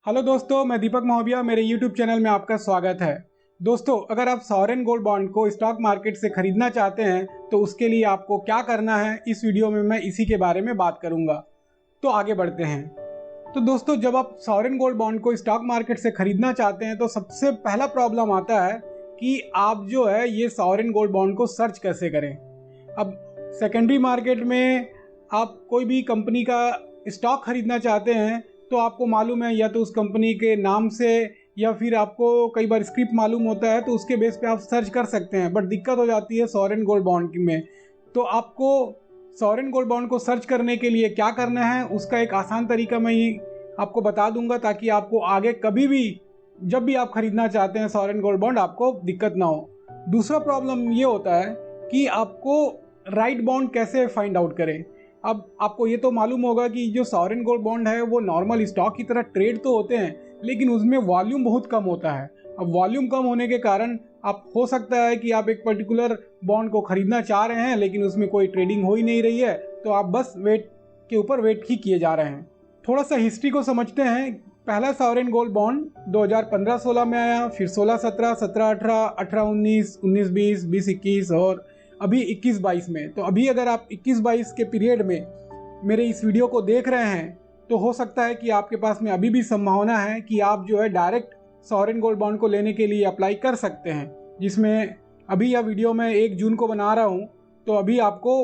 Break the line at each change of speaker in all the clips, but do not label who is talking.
Hello दोस्तों, मैं दीपक महोबिया। मेरे यूट्यूब चैनल में आपका स्वागत है। दोस्तों, अगर आप सॉवरेन गोल्ड बॉन्ड को स्टॉक मार्केट से खरीदना चाहते हैं तो उसके लिए आपको क्या करना है, इस वीडियो में मैं इसी के बारे में बात करूंगा। तो आगे बढ़ते हैं। तो दोस्तों, जब आप सॉवरेन गोल्ड बॉन्ड को स्टॉक मार्केट से खरीदना चाहते हैं तो सबसे पहला प्रॉब्लम आता है कि आप जो है ये सॉवरेन गोल्ड बॉन्ड को सर्च कैसे करें। अब सेकेंडरी मार्केट में आप कोई भी कंपनी का स्टॉक खरीदना चाहते हैं तो आपको मालूम है, या तो उस कंपनी के नाम से या फिर आपको कई बार स्क्रिप्ट मालूम होता है तो उसके बेस पे आप सर्च कर सकते हैं। बट दिक्कत हो जाती है सॉवरेन गोल्ड बॉन्ड में। तो आपको सॉवरेन गोल्ड बॉन्ड को सर्च करने के लिए क्या करना है, उसका एक आसान तरीका मैं ही आपको बता दूंगा, ताकि आपको आगे कभी भी जब भी आप खरीदना चाहते हैं सॉवरेन गोल्ड बॉन्ड आपको दिक्कत ना हो। दूसरा प्रॉब्लम ये होता है कि आपको राइट बॉन्ड कैसे फाइंड आउट करें। अब आपको ये तो मालूम होगा कि जो सॉवरेन गोल्ड बॉन्ड है वो नॉर्मल स्टॉक की तरह ट्रेड तो होते हैं, लेकिन उसमें वॉल्यूम बहुत कम होता है। अब वॉल्यूम कम होने के कारण आप हो सकता है कि आप एक पर्टिकुलर बॉन्ड को खरीदना चाह रहे हैं लेकिन उसमें कोई ट्रेडिंग हो ही नहीं रही है, तो आप बस वेट के ऊपर वेट ही किए जा रहे हैं। थोड़ा सा हिस्ट्री को समझते हैं। पहला सॉवरेन गोल्ड बॉन्ड 2015-16 में आया, फिर 16-17, 17-18, 18-19, 19-20, 20-21 और अभी 21-22 में। तो अभी अगर आप 21-22 के पीरियड में मेरे इस वीडियो को देख रहे हैं तो हो सकता है कि आपके पास में अभी भी संभावना है कि आप जो है डायरेक्ट सॉवरेन गोल्ड बॉन्ड को लेने के लिए अप्लाई कर सकते हैं, जिसमें अभी यह वीडियो मैं 1 जून को बना रहा हूं। तो अभी आपको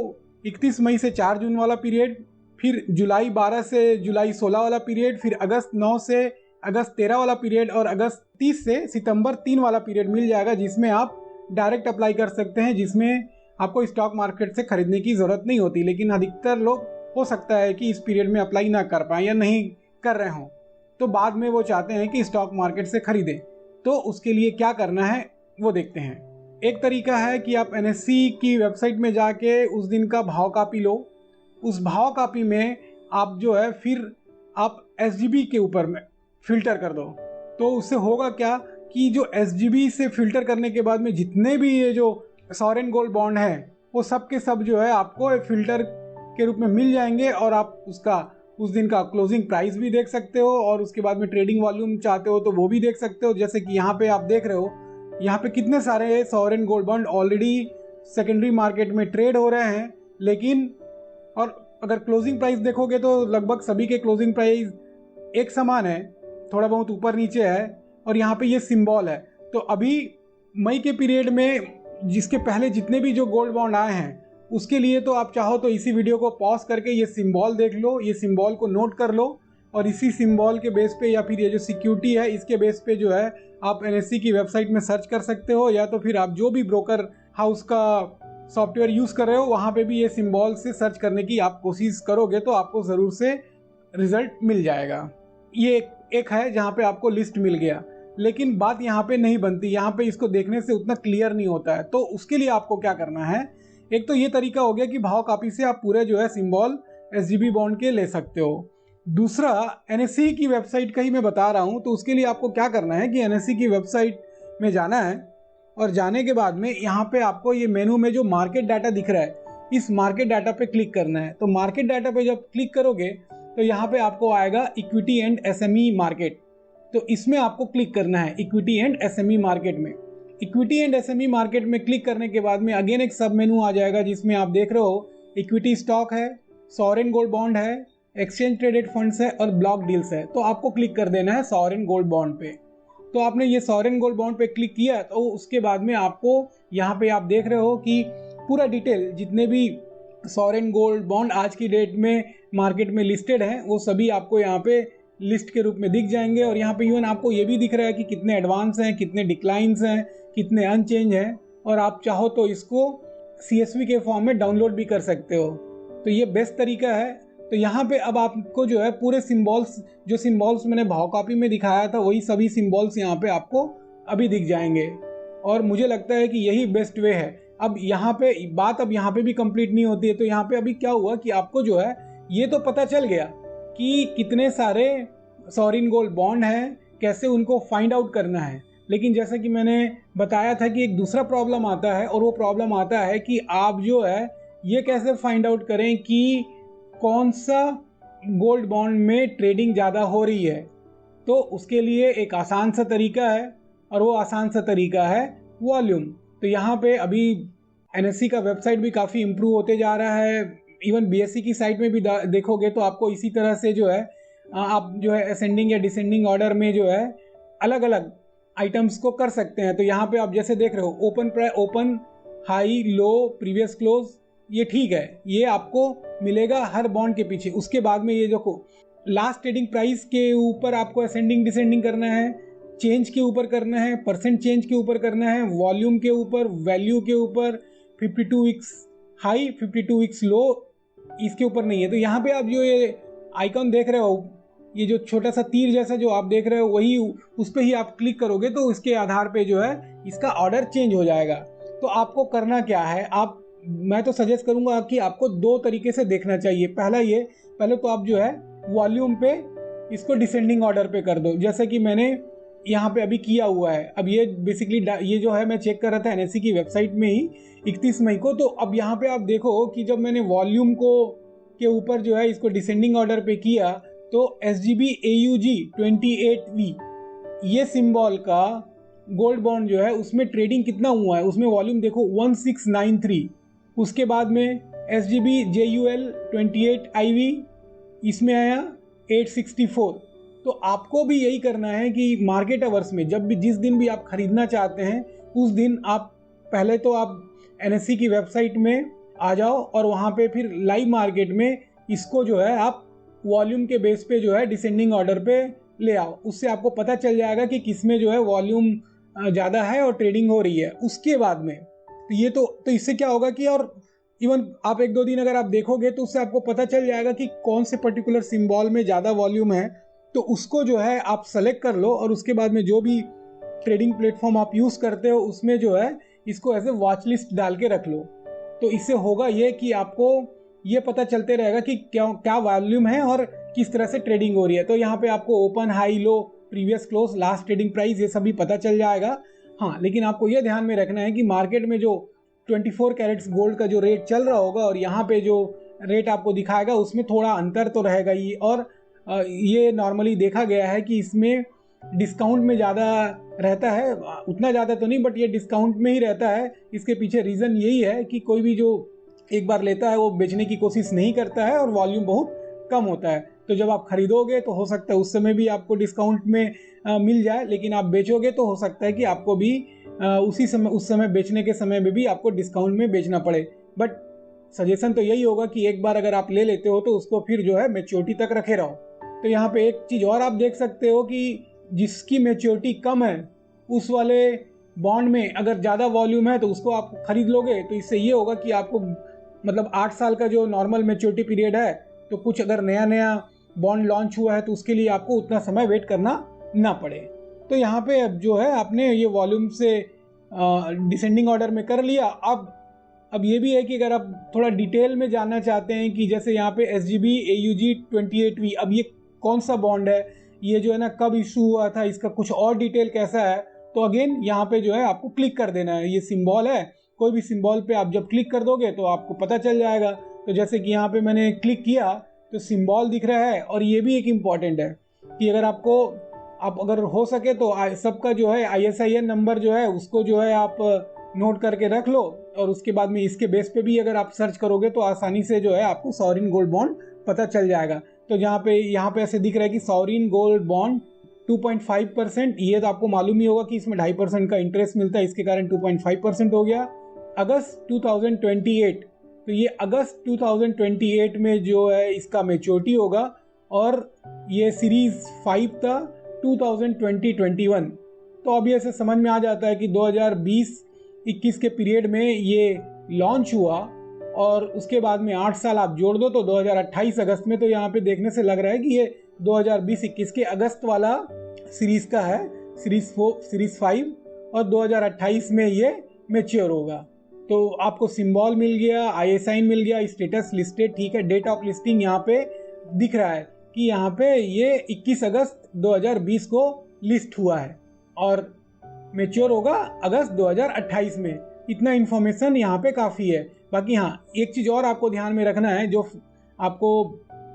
31 मई से 4 जून वाला पीरियड, फिर जुलाई 12 से जुलाई 16 वाला पीरियड, फिर अगस्त 9 से अगस्त 13 वाला पीरियड और अगस्त 30 से सितंबर 3 वाला पीरियड मिल जाएगा, जिसमें आप डायरेक्ट अप्लाई कर सकते हैं, जिसमें आपको स्टॉक मार्केट से खरीदने की ज़रूरत नहीं होती। लेकिन अधिकतर लोग हो सकता है कि इस पीरियड में अप्लाई ना कर पाएँ या नहीं कर रहे हों, तो बाद में वो चाहते हैं कि स्टॉक मार्केट से खरीदें। तो उसके लिए क्या करना है वो देखते हैं। एक तरीका है कि आप एनएससी की वेबसाइट में जाके उस दिन का भाव कापी लो। उस भाव कापी में आप जो है फिर आप एसजीबी के ऊपर में फिल्टर कर दो। तो उससे होगा क्या कि जो एसजीबी से फिल्टर करने के बाद में जितने भी ये जो सॉवरेन गोल्ड बॉन्ड है वो सब के सब जो है आपको एक फिल्टर के रूप में मिल जाएंगे, और आप उसका उस दिन का क्लोजिंग प्राइस भी देख सकते हो, और उसके बाद में ट्रेडिंग वॉल्यूम चाहते हो तो वो भी देख सकते हो। जैसे कि यहाँ पे आप देख रहे हो, यहाँ पे कितने सारे sovereign gold bond already secondary market में ट्रेड हो रहे हैं। लेकिन और अगर क्लोजिंग प्राइस देखोगे तो लगभग सभी के क्लोजिंग प्राइस एक समान है, थोड़ा बहुत ऊपर नीचे है, और यहाँ पे ये सिंबल है। तो अभी मई के पीरियड में जिसके पहले जितने भी जो गोल्ड बॉन्ड आए हैं उसके लिए तो आप चाहो तो इसी वीडियो को पॉज करके ये सिंबल देख लो, ये सिंबल को नोट कर लो, और इसी सिंबल के बेस पे या फिर ये जो सिक्योरिटी है इसके बेस पे जो है आप एनएससी की वेबसाइट में सर्च कर सकते हो, या तो फिर आप जो भी ब्रोकर हाउस का सॉफ्टवेयर यूज़ कर रहे हो वहाँ पे भी ये सिंबल से सर्च करने की आप कोशिश करोगे तो आपको ज़रूर से रिजल्ट मिल जाएगा। ये एक है जहाँ पे आपको लिस्ट मिल गया, लेकिन बात यहाँ पे नहीं बनती। यहाँ पे इसको देखने से उतना क्लियर नहीं होता है। तो उसके लिए आपको क्या करना है, एक तो ये तरीका हो गया कि भाव कापी से आप पूरे जो है सिंबल एसजीबी बॉन्ड के ले सकते हो। दूसरा, एनएससी की वेबसाइट का ही मैं बता रहा हूँ। तो उसके लिए आपको क्या करना है कि एनएससी की वेबसाइट में जाना है, और जाने के बाद में यहाँ पे आपको ये मेनू में जो मार्केट डाटा दिख रहा है इस मार्केट डाटा पे क्लिक करना है। तो मार्केट डाटा पे जब क्लिक करोगे तो यहाँ पे आपको आएगा इक्विटी एंड एसएमई मार्केट। तो इसमें आपको क्लिक करना है इक्विटी एंड एसएमई मार्केट में। इक्विटी एंड एसएमई मार्केट में क्लिक करने के बाद में अगेन एक सब मेनू आ जाएगा, जिसमें आप देख रहे हो इक्विटी स्टॉक है, सॉवरेन गोल्ड बॉन्ड है, एक्सचेंज ट्रेडेड फंड्स है और ब्लॉक डील्स है। तो आपको क्लिक कर देना है सॉवरेन गोल्ड बॉन्ड पे। तो आपने ये सॉवरेन गोल्ड बॉन्ड पे क्लिक किया तो उसके बाद में आपको यहाँ पे आप देख रहे हो कि पूरा डिटेल जितने भी सॉवरेन गोल्ड बॉन्ड आज की डेट में मार्केट में लिस्टेड हैं वो सभी आपको यहाँ पे लिस्ट के रूप में दिख जाएंगे। और यहाँ पे इवन आपको ये भी दिख रहा है कि कितने एडवांस हैं, कितने डिक्लाइंस हैं, कितने अनचेंज हैं, और आप चाहो तो इसको CSV के फॉर्म में डाउनलोड भी कर सकते हो। तो ये बेस्ट तरीका है। तो यहाँ पे अब आपको जो है पूरे सिंबल्स, जो सिंबल्स मैंने भाव कॉपी में दिखाया था वही सभी सिंबल्स यहाँ पे आपको अभी दिख जाएंगे, और मुझे लगता है कि यही बेस्ट वे है। अब यहाँ पे बात अब यहाँ पे भी कंप्लीट नहीं होती है। तो यहाँ पे अभी क्या हुआ कि आपको जो है ये तो पता चल गया कि कितने सारे सॉवरेन गोल्ड बॉन्ड हैं, कैसे उनको फाइंड आउट करना है। लेकिन जैसा कि मैंने बताया था कि एक दूसरा प्रॉब्लम आता है, और वो प्रॉब्लम आता है कि आप जो है ये कैसे फाइंड आउट करें कि कौन सा गोल्ड बॉन्ड में ट्रेडिंग ज़्यादा हो रही है। तो उसके लिए एक आसान सा तरीका है, और वो आसान सा तरीका है वॉल्यूम। तो यहाँ पे अभी एनएससी का वेबसाइट भी काफ़ी इम्प्रूव होते जा रहा है। इवन बीएससी की साइट में भी देखोगे तो आपको इसी तरह से जो है आप जो है असेंडिंग या डिसेंडिंग ऑर्डर में जो है अलग अलग आइटम्स को कर सकते हैं। तो यहाँ पे आप जैसे देख रहे हो open high low previous close, ये ठीक है, ये आपको मिलेगा हर बॉन्ड के पीछे। उसके बाद में ये देखो लास्ट ट्रेडिंग प्राइस के ऊपर आपको असेंडिंग डिसेंडिंग करना है, चेंज के ऊपर करना है, परसेंट चेंज के ऊपर करना है, वॉल्यूम के ऊपर, वैल्यू के ऊपर, 52 वीक्स हाई 52 वीक्स लो, इसके ऊपर नहीं है। तो यहाँ पे आप जो ये आइकॉन देख रहे हो, ये जो छोटा सा तीर जैसा जो आप देख रहे हो, वही उस पर ही आप क्लिक करोगे तो इसके आधार पे जो है इसका ऑर्डर चेंज हो जाएगा। तो आपको करना क्या है, मैं तो सजेस्ट करूंगा कि आपको दो तरीके से देखना चाहिए। पहले तो आप जो है वॉल्यूम पे इसको डिसेंडिंग ऑर्डर पे कर दो, जैसे कि मैंने यहाँ पे अभी किया हुआ है। अब ये बेसिकली ये जो है मैं चेक कर रहा था एनएससी की वेबसाइट में ही 31 मई को। तो अब यहाँ पे आप देखो कि जब मैंने वॉल्यूम को के ऊपर जो है इसको डिसेंडिंग ऑर्डर पे किया तो SGB AUG 28V ये सिंबल का गोल्ड बॉन्ड जो है उसमें ट्रेडिंग कितना हुआ है, उसमें वॉल्यूम देखो 1693। उसके बाद में SGB JUL 28IV इसमें आया 864। तो आपको भी यही करना है कि मार्केट आवर्स में जिस दिन भी आप खरीदना चाहते हैं उस दिन आप पहले तो आप एनएससी की वेबसाइट में आ जाओ और वहाँ पे फिर लाइव मार्केट में इसको जो है आप वॉल्यूम के बेस पे जो है डिसेंडिंग ऑर्डर पे ले आओ। उससे आपको पता चल जाएगा कि किस में जो है वॉल्यूम ज़्यादा है और ट्रेडिंग हो रही है। उसके बाद में तो ये तो इससे क्या होगा कि और इवन आप 1-2 दिन अगर आप देखोगे तो उससे आपको पता चल जाएगा कि कौन से पर्टिकुलर सिंबल में ज़्यादा वॉल्यूम है, तो उसको जो है आप सेलेक्ट कर लो और उसके बाद में जो भी ट्रेडिंग प्लेटफॉर्म आप यूज़ करते हो उसमें जो है इसको एज ए वॉच लिस्ट डाल के रख लो। तो इससे होगा ये कि आपको ये पता चलते रहेगा कि क्या वॉल्यूम है और किस तरह से ट्रेडिंग हो रही है। तो यहाँ पे आपको open high low previous close last trading price ये सभी पता चल जाएगा। हाँ, लेकिन आपको ये ध्यान में रखना है कि मार्केट में जो 24 कैरेट्स गोल्ड का जो रेट चल रहा होगा और यहाँ पे जो रेट आपको दिखाएगा उसमें थोड़ा अंतर तो रहेगा ही। और ये नॉर्मली देखा गया है कि इसमें डिस्काउंट में ज़्यादा रहता है, उतना ज़्यादा तो नहीं बट ये डिस्काउंट में ही रहता है। इसके पीछे रीज़न यही है कि कोई भी जो एक बार लेता है वो बेचने की कोशिश नहीं करता है और वॉल्यूम बहुत कम होता है। तो जब आप खरीदोगे तो हो सकता है उस समय भी आपको डिस्काउंट में मिल जाए, लेकिन आप बेचोगे तो हो सकता है कि आपको भी उस समय बेचने के समय में भी आपको डिस्काउंट में बेचना पड़े। बट सजेशन तो यही होगा कि एक बार अगर आप ले लेते हो तो उसको फिर जो है मैच्योरिटी तक रखे रहो। तो यहाँ पे एक चीज़ और आप देख सकते हो कि जिसकी मैच्योरिटी कम है उस वाले बॉन्ड में अगर ज़्यादा वॉल्यूम है तो उसको आप खरीद लोगे। तो इससे ये होगा कि आपको मतलब 8 साल का जो नॉर्मल मैच्योरिटी पीरियड है, तो कुछ अगर नया बॉन्ड लॉन्च हुआ है तो उसके लिए आपको उतना समय वेट करना ना पड़े। तो यहाँ पे अब जो है आपने ये वॉल्यूम से डिसेंडिंग ऑर्डर में कर लिया। अब ये भी है कि अगर आप थोड़ा डिटेल में जानना चाहते हैं कि जैसे यहाँ पे SGB AUG 28V, अब ये कौन सा बॉन्ड है, ये जो है ना कब इशू हुआ था, इसका कुछ और डिटेल कैसा है, तो अगेन यहाँ पे जो है आपको क्लिक कर देना है। ये सिंबल है, कोई भी सिंबल पे आप जब क्लिक कर दोगे तो आपको पता चल जाएगा। तो जैसे कि यहाँ पे मैंने क्लिक किया तो सिंबल दिख रहा है। और ये भी एक इम्पॉर्टेंट है कि आप अगर हो सके तो सबका जो है ISIN नंबर जो है उसको जो है आप नोट करके रख लो, और उसके बाद में इसके बेस पे भी अगर आप सर्च करोगे तो आसानी से जो है आपको सॉवरिन गोल्ड बॉन्ड पता चल जाएगा। तो यहाँ पे ऐसे दिख रहा है कि सॉवरिन गोल्ड बॉन्ड 2.5%, ये तो आपको मालूम ही होगा कि इसमें 2.5% का इंटरेस्ट मिलता है, इसके कारण 2.5% हो गया। अगस्त 2028, तो ये अगस्त 2028 में जो है इसका मैच्योरिटी होगा, और ये सीरीज 5 था 2020-21। तो अभी ऐसे समझ में आ जाता है कि 2020-21 के पीरियड में ये लॉन्च हुआ, और उसके बाद में 8 साल आप जोड़ दो तो 2028 अगस्त में, तो यहाँ पे देखने से लग रहा है कि ये 2020-21 के अगस्त वाला सीरीज का है, सीरीज 5, और 2028 में ये मैच्योर होगा। तो आपको सिंबल मिल गया, ISIN मिल गया, स्टेटस लिस्टेड, ठीक है, डेट ऑफ लिस्टिंग यहाँ पे दिख रहा है कि यहाँ पे ये 21 अगस्त 2020 को लिस्ट हुआ है और मैच्योर होगा अगस्त 2028 में। इतना इन्फॉर्मेशन यहाँ पे काफ़ी है। बाकी हाँ, एक चीज़ और आपको ध्यान में रखना है, जो आपको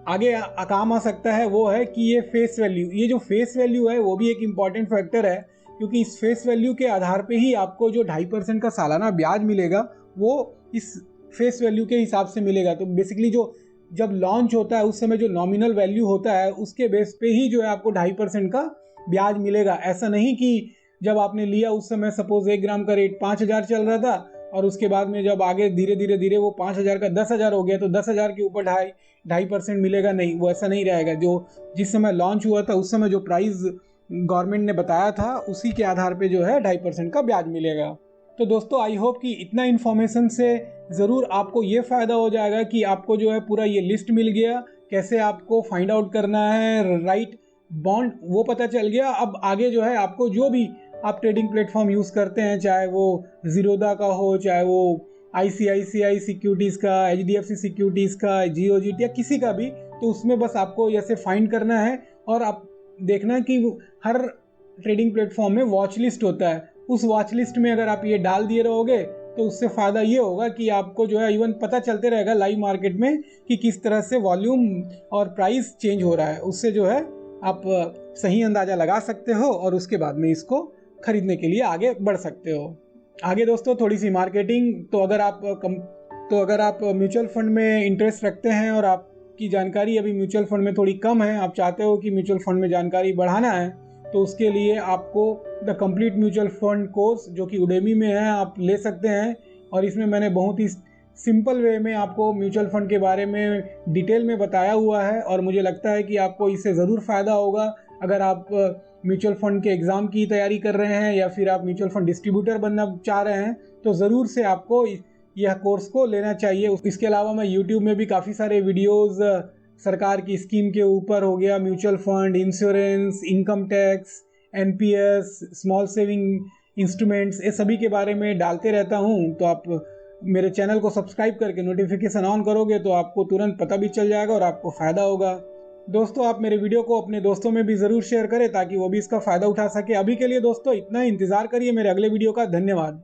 आगे काम आ सकता है वो है कि ये फेस वैल्यू, ये जो फेस वैल्यू है वो भी एक इम्पॉर्टेंट फैक्टर है, क्योंकि इस फेस वैल्यू के आधार पे ही आपको जो 2.5% का सालाना ब्याज मिलेगा वो इस फेस वैल्यू के हिसाब से मिलेगा। तो बेसिकली जो जब लॉन्च होता है उस समय जो नॉमिनल वैल्यू होता है उसके बेस पे ही जो है आपको 2.5% का ब्याज मिलेगा। ऐसा नहीं कि जब आपने लिया उस समय सपोज 1 ग्राम का रेट 5,000 चल रहा था और उसके बाद में जब आगे धीरे धीरे धीरे वो 5,000 का 10,000 हो गया तो 10,000 के ऊपर 2.5% मिलेगा, नहीं, वो ऐसा नहीं रहेगा। जो जिस समय लॉन्च हुआ था उस समय जो प्राइस गवर्नमेंट ने बताया था उसी के आधार पे जो है 2.5% का ब्याज मिलेगा। तो दोस्तों आई होप कि इतना इन्फॉर्मेशन से ज़रूर आपको ये फ़ायदा हो जाएगा कि आपको जो है पूरा ये लिस्ट मिल गया, कैसे आपको फाइंड आउट करना है राइट बॉन्ड वो पता चल गया। अब आगे जो है आपको जो भी आप ट्रेडिंग प्लेटफॉर्म यूज़ करते हैं, चाहे वो ज़ीरोधा का हो, चाहे वो ICICI सिक्योरिटीज़ का, HDFC सिक्योरिटीज़ का, जियोजिट या किसी का भी, तो उसमें बस आपको ऐसे फाइंड करना है और आप देखना कि हर ट्रेडिंग प्लेटफॉर्म में वॉच लिस्ट होता है। उस वॉच लिस्ट में अगर आप ये डाल दिए रहोगे तो उससे फ़ायदा ये होगा कि आपको जो है इवन पता चलते रहेगा लाइव मार्केट में कि किस तरह से वॉल्यूम और प्राइस चेंज हो रहा है। उससे जो है आप सही अंदाज़ा लगा सकते हो और उसके बाद में इसको खरीदने के लिए आगे बढ़ सकते हो। आगे दोस्तों थोड़ी सी मार्केटिंग, तो अगर आप म्यूचुअल फंड में इंटरेस्ट रखते हैं और आपकी जानकारी अभी म्यूचुअल फंड में थोड़ी कम है, आप चाहते हो कि म्यूचुअल फंड में जानकारी बढ़ाना है, तो उसके लिए आपको the complete mutual fund course जो कि उडेमी में है आप ले सकते हैं। और इसमें मैंने बहुत ही सिंपल वे में आपको म्यूचुअल फंड के बारे में डिटेल में बताया हुआ है और मुझे लगता है कि आपको इससे ज़रूर फ़ायदा होगा। अगर आप म्यूचुअल फंड के एग्ज़ाम की तैयारी कर रहे हैं या फिर आप म्यूचुअल फंड डिस्ट्रीब्यूटर बनना चाह रहे हैं तो ज़रूर से आपको यह कोर्स को लेना चाहिए। इसके अलावा मैं यूट्यूब में भी काफ़ी सारे वीडियोज़ सरकार की स्कीम के ऊपर हो गया, mutual fund, insurance, income tax, NPS, small saving instruments, ये सभी के बारे में डालते रहता हूँ। तो आप मेरे चैनल को सब्सक्राइब करके नोटिफिकेशन ऑन करोगे तो आपको तुरंत पता भी चल जाएगा और आपको फ़ायदा होगा। दोस्तों आप मेरे वीडियो को अपने दोस्तों में भी ज़रूर शेयर करें ताकि वो भी इसका फ़ायदा उठा सके। अभी के लिए दोस्तों इतना ही, इंतज़ार करिए मेरे अगले वीडियो का। धन्यवाद।